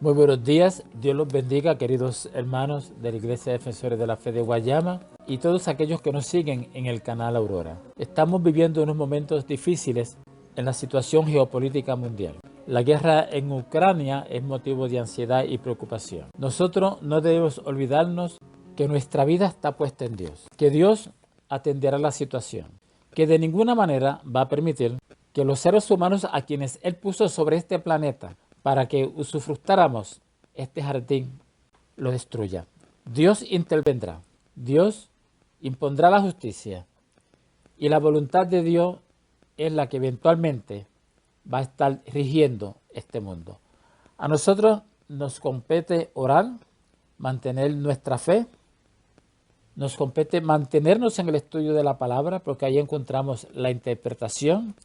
Muy buenos días, Dios los bendiga, queridos hermanos de la Iglesia Defensores de la Fe de Guayama y todos aquellos que nos siguen en el canal Aurora. Estamos viviendo unos momentos difíciles en la situación geopolítica mundial. La guerra en Ucrania es motivo de ansiedad y preocupación. Nosotros no debemos olvidarnos que nuestra vida está puesta en Dios, que Dios atenderá la situación, que de ninguna manera va a permitir que los seres humanos a quienes Él puso sobre este planeta para que usufructáramos este jardín, lo destruya. Dios intervendrá, Dios impondrá la justicia y la voluntad de Dios es la que eventualmente va a estar rigiendo este mundo. A nosotros nos compete orar, mantener nuestra fe, nos compete mantenernos en el estudio de la palabra porque ahí encontramos la interpretación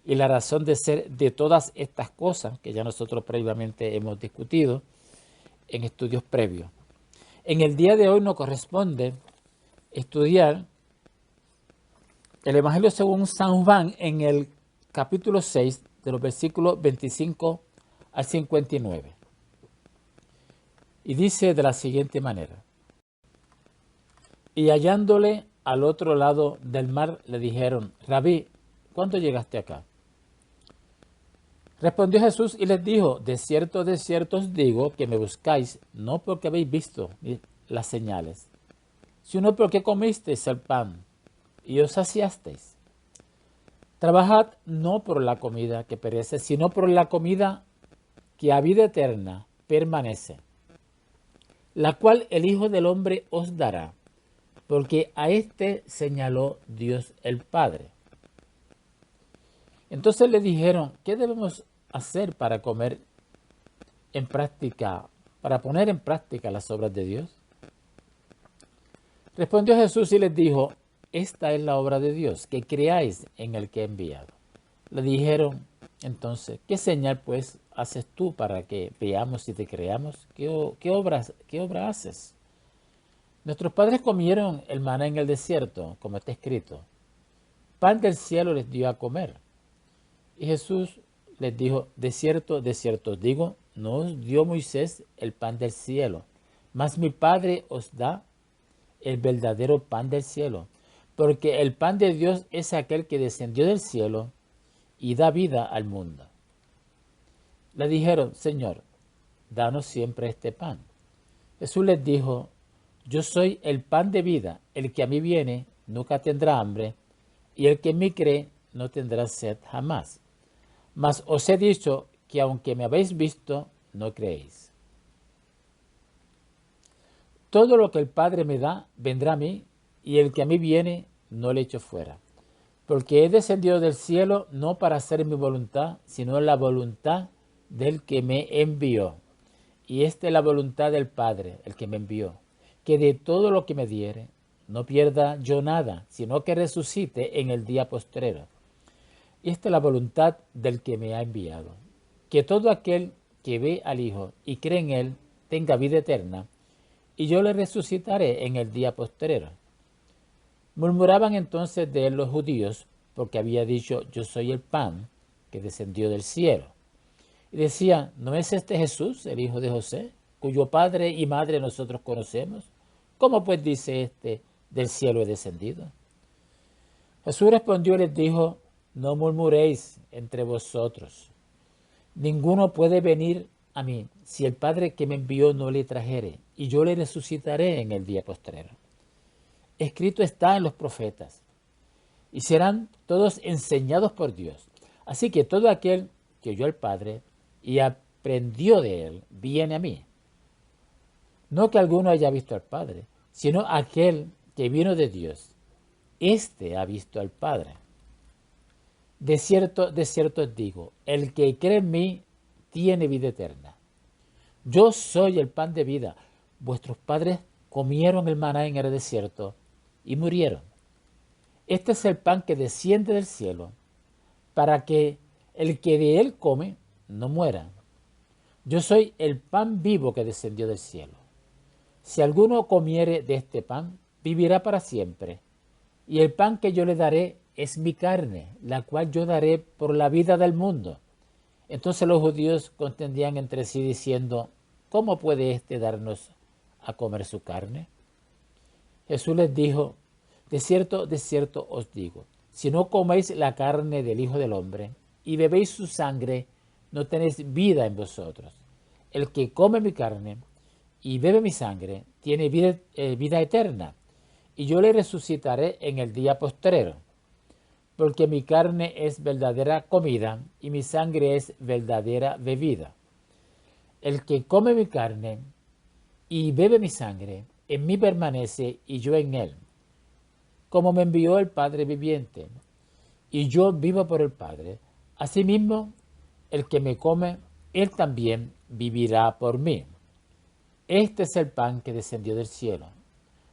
y la razón de ser de todas estas cosas que ya nosotros previamente hemos discutido en estudios previos. En el día de hoy nos corresponde estudiar el Evangelio según San Juan en el capítulo 6, de los versículos 25 al 59. Y dice de la siguiente manera: y hallándole al otro lado del mar, le dijeron: Rabí, ¿cuándo llegaste acá? Respondió Jesús y les dijo: de cierto os digo que me buscáis, no porque habéis visto las señales, sino porque comisteis el pan y os saciasteis. Trabajad no por la comida que perece, sino por la comida que a vida eterna permanece, la cual el Hijo del Hombre os dará, porque a éste señaló Dios el Padre. Entonces le dijeron: ¿qué debemos hacer para poner en práctica las obras de Dios? Respondió Jesús y les dijo: esta es la obra de Dios, que creáis en el que he enviado. Le dijeron entonces: ¿qué señal pues haces tú para que veamos y te creamos? ¿Qué obra haces? Nuestros padres comieron el maná en el desierto, como está escrito: pan del cielo les dio a comer. Y Jesús les dijo: de cierto os digo, no os dio Moisés el pan del cielo, mas mi Padre os da el verdadero pan del cielo, porque el pan de Dios es aquel que descendió del cielo y da vida al mundo. Le dijeron: Señor, danos siempre este pan. Jesús les dijo: yo soy el pan de vida, el que a mí viene nunca tendrá hambre, y el que en mí cree no tendrá sed jamás. Mas os he dicho que aunque me habéis visto, no creéis. Todo lo que el Padre me da, vendrá a mí, y el que a mí viene, no le echo fuera. Porque he descendido del cielo no para hacer mi voluntad, sino la voluntad del que me envió. Y esta es la voluntad del Padre, el que me envió, que de todo lo que me diere, no pierda yo nada, sino que resucite en el día postrero. Y esta es la voluntad del que me ha enviado, que todo aquel que ve al Hijo y cree en Él tenga vida eterna, y yo le resucitaré en el día postrero. Murmuraban entonces de él los judíos, porque había dicho: yo soy el pan que descendió del cielo. Y decían: ¿no es este Jesús, el hijo de José, cuyo padre y madre nosotros conocemos? ¿Cómo pues dice este: del cielo he descendido? Jesús respondió y les dijo: no murmuréis entre vosotros. Ninguno puede venir a mí si el Padre que me envió no le trajere, y yo le resucitaré en el día postrero. Escrito está en los profetas, y serán todos enseñados por Dios. Así que todo aquel que oyó al Padre y aprendió de él, viene a mí. No que alguno haya visto al Padre, sino aquel que vino de Dios. Este ha visto al Padre. De cierto os digo, el que cree en mí tiene vida eterna. Yo soy el pan de vida. Vuestros padres comieron el maná en el desierto y murieron. Este es el pan que desciende del cielo, para que el que de él come no muera. Yo soy el pan vivo que descendió del cielo. Si alguno comiere de este pan, vivirá para siempre. Y el pan que yo le daré es mi carne, la cual yo daré por la vida del mundo. Entonces los judíos contendían entre sí diciendo, ¿cómo puede éste darnos a comer su carne? Jesús les dijo, de cierto os digo, si no coméis la carne del Hijo del Hombre y bebéis su sangre, no tenéis vida en vosotros. El que come mi carne y bebe mi sangre tiene vida eterna, y yo le resucitaré en el día postrero, porque mi carne es verdadera comida y mi sangre es verdadera bebida. El que come mi carne y bebe mi sangre, en mí permanece y yo en él, como me envió el Padre viviente, y yo vivo por el Padre. Asimismo, el que me come, él también vivirá por mí. Este es el pan que descendió del cielo,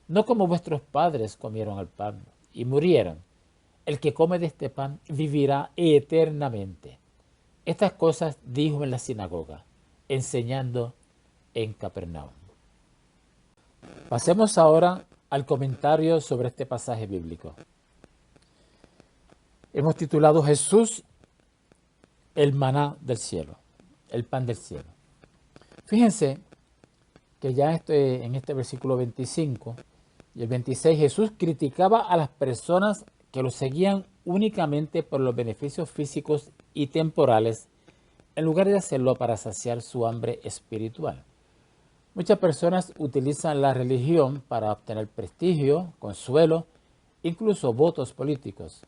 no como vuestros padres comieron el pan y murieron. El que come de este pan vivirá eternamente. Estas cosas dijo en la sinagoga, enseñando en Capernaum. Pasemos ahora al comentario sobre este pasaje bíblico. Hemos titulado Jesús, el maná del cielo, el pan del cielo. Fíjense que ya en este versículo 25 y el 26 Jesús criticaba a las personas que lo seguían únicamente por los beneficios físicos y temporales, en lugar de hacerlo para saciar su hambre espiritual. Muchas personas utilizan la religión para obtener prestigio, consuelo, incluso votos políticos.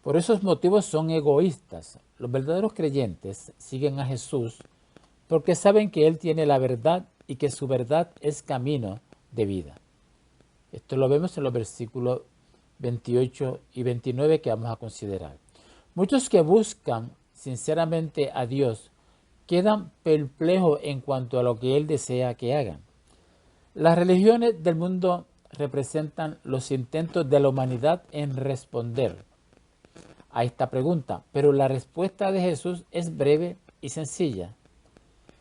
Por esos motivos son egoístas. Los verdaderos creyentes siguen a Jesús porque saben que Él tiene la verdad y que su verdad es camino de vida. Esto lo vemos en los versículos 28 y 29 que vamos a considerar. Muchos que buscan sinceramente a Dios quedan perplejos en cuanto a lo que Él desea que hagan. Las religiones del mundo representan los intentos de la humanidad en responder a esta pregunta, pero la respuesta de Jesús es breve y sencilla.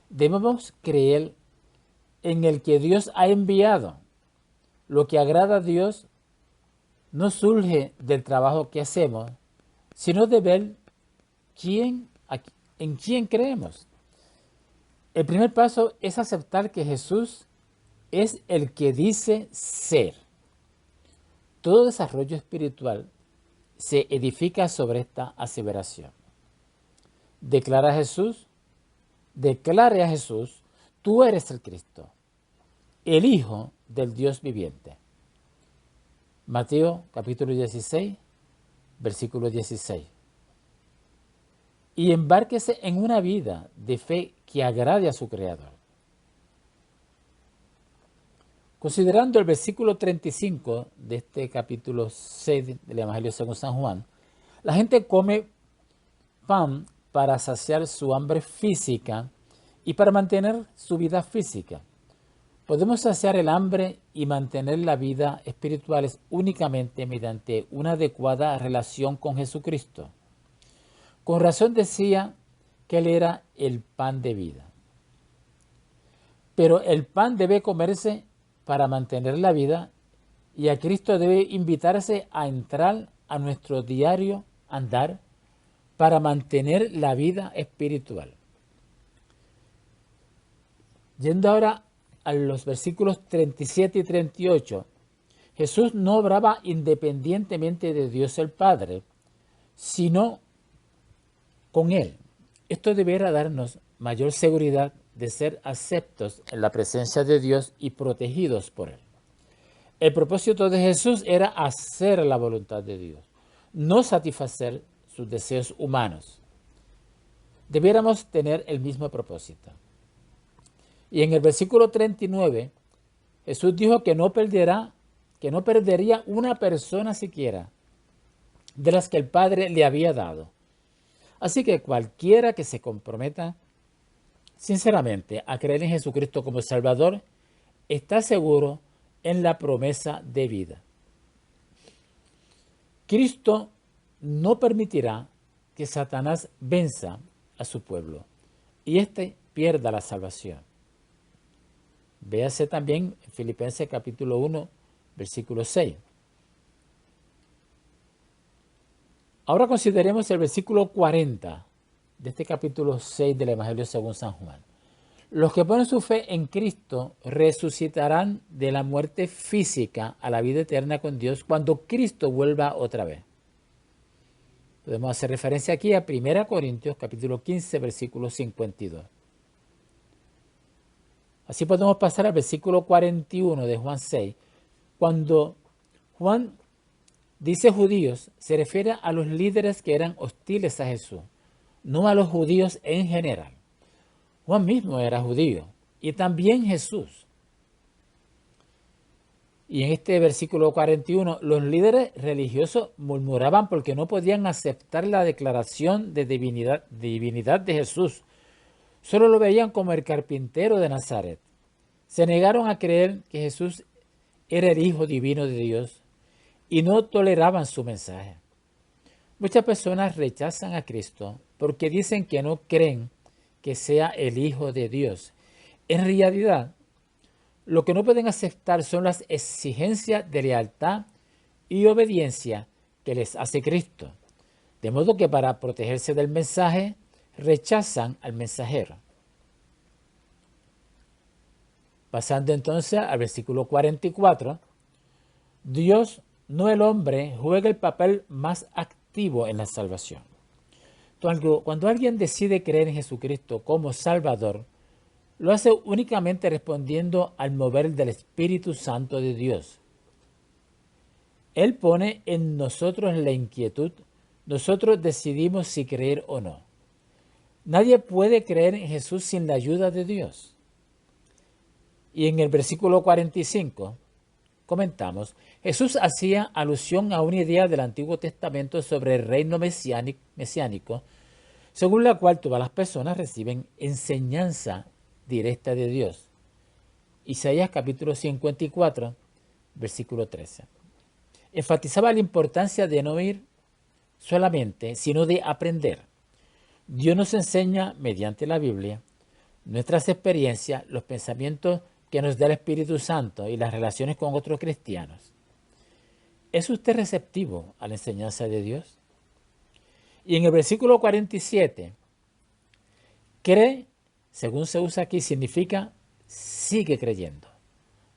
Debemos creer en el que Dios ha enviado. Lo que agrada a Dios no surge del trabajo que hacemos, sino de ver en quién creemos. El primer paso es aceptar que Jesús es el que dice ser. Todo desarrollo espiritual se edifica sobre esta aseveración. Declare a Jesús, tú eres el Cristo, el Hijo del Dios viviente. Mateo capítulo 16, versículo 16. Y embárquese en una vida de fe que agrade a su Creador. Considerando el versículo 35 de este capítulo 6 del Evangelio según San Juan, la gente come pan para saciar su hambre física y para mantener su vida física. Podemos saciar el hambre y mantener la vida espiritual únicamente mediante una adecuada relación con Jesucristo. Con razón decía que Él era el pan de vida. Pero el pan debe comerse para mantener la vida y a Cristo debe invitarse a entrar a nuestro diario andar para mantener la vida espiritual. Yendo ahora a los versículos 37 y 38, Jesús no obraba independientemente de Dios el Padre, sino con Él. Esto deberá darnos mayor seguridad de ser aceptos en la presencia de Dios y protegidos por Él. El propósito de Jesús era hacer la voluntad de Dios, no satisfacer sus deseos humanos. Debiéramos tener el mismo propósito. Y en el versículo 39, Jesús dijo que no perdería una persona siquiera de las que el Padre le había dado. Así que cualquiera que se comprometa sinceramente a creer en Jesucristo como Salvador está seguro en la promesa de vida. Cristo no permitirá que Satanás venza a su pueblo y éste pierda la salvación. Véase también en Filipenses capítulo 1, versículo 6. Ahora consideremos el versículo 40 de este capítulo 6 del Evangelio según San Juan. Los que ponen su fe en Cristo resucitarán de la muerte física a la vida eterna con Dios cuando Cristo vuelva otra vez. Podemos hacer referencia aquí a 1 Corintios capítulo 15, versículo 52. Así podemos pasar al versículo 41 de Juan 6. Cuando Juan dice judíos, se refiere a los líderes que eran hostiles a Jesús, no a los judíos en general. Juan mismo era judío y también Jesús. Y en este versículo 41, los líderes religiosos murmuraban porque no podían aceptar la declaración de divinidad de Jesús. Solo lo veían como el carpintero de Nazaret. Se negaron a creer que Jesús era el Hijo divino de Dios y no toleraban su mensaje. Muchas personas rechazan a Cristo porque dicen que no creen que sea el Hijo de Dios. En realidad, lo que no pueden aceptar son las exigencias de lealtad y obediencia que les hace Cristo. De modo que para protegerse del mensaje, rechazan al mensajero. Pasando entonces al versículo 44, Dios, no el hombre, juega el papel más activo en la salvación. Cuando alguien decide creer en Jesucristo como Salvador, lo hace únicamente respondiendo al mover del Espíritu Santo de Dios. Él pone en nosotros la inquietud, nosotros decidimos si creer o no. Nadie puede creer en Jesús sin la ayuda de Dios. Y en el versículo 45 comentamos, Jesús hacía alusión a una idea del Antiguo Testamento sobre el reino mesiánico, según la cual todas las personas reciben enseñanza directa de Dios. Isaías capítulo 54, versículo 13. Enfatizaba la importancia de no oír solamente, sino de aprender. Dios nos enseña mediante la Biblia, nuestras experiencias, los pensamientos que nos da el Espíritu Santo y las relaciones con otros cristianos. ¿Es usted receptivo a la enseñanza de Dios? Y en el versículo 47, cree, según se usa aquí, significa sigue creyendo.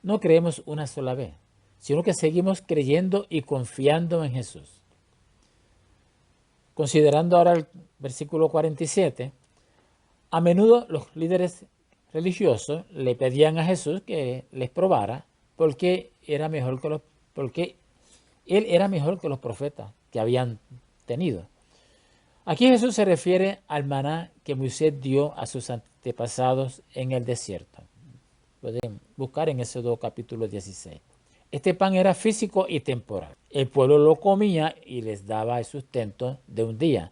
No creemos una sola vez, sino que seguimos creyendo y confiando en Jesús. Considerando ahora el versículo 47, a menudo los líderes religiosos le pedían a Jesús que les probara porque él era mejor que los profetas que habían tenido. Aquí Jesús se refiere al maná que Moisés dio a sus antepasados en el desierto. Pueden buscar en Éxodo capítulo 16. Este pan era físico y temporal. El pueblo lo comía y les daba el sustento de un día.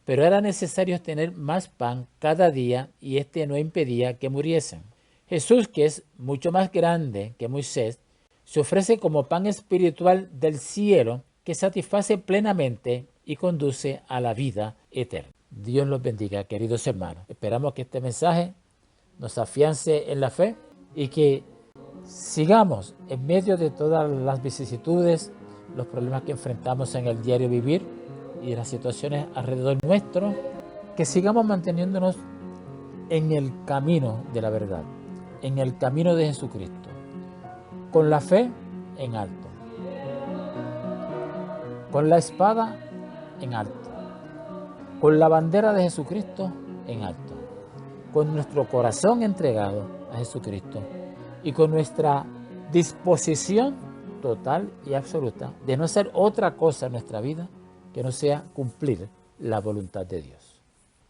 Pero era necesario tener más pan cada día y este no impedía que muriesen. Jesús, que es mucho más grande que Moisés, se ofrece como pan espiritual del cielo que satisface plenamente y conduce a la vida eterna. Dios los bendiga, queridos hermanos. Esperamos que este mensaje nos afiance en la fe y que sigamos en medio de todas las vicisitudes, los problemas que enfrentamos en el diario vivir y las situaciones alrededor nuestro, que sigamos manteniéndonos en el camino de la verdad, en el camino de Jesucristo, con la fe en alto, con la espada en alto, con la bandera de Jesucristo en alto, con nuestro corazón entregado a Jesucristo y con nuestra disposición total y absoluta de no hacer otra cosa en nuestra vida que no sea cumplir la voluntad de Dios.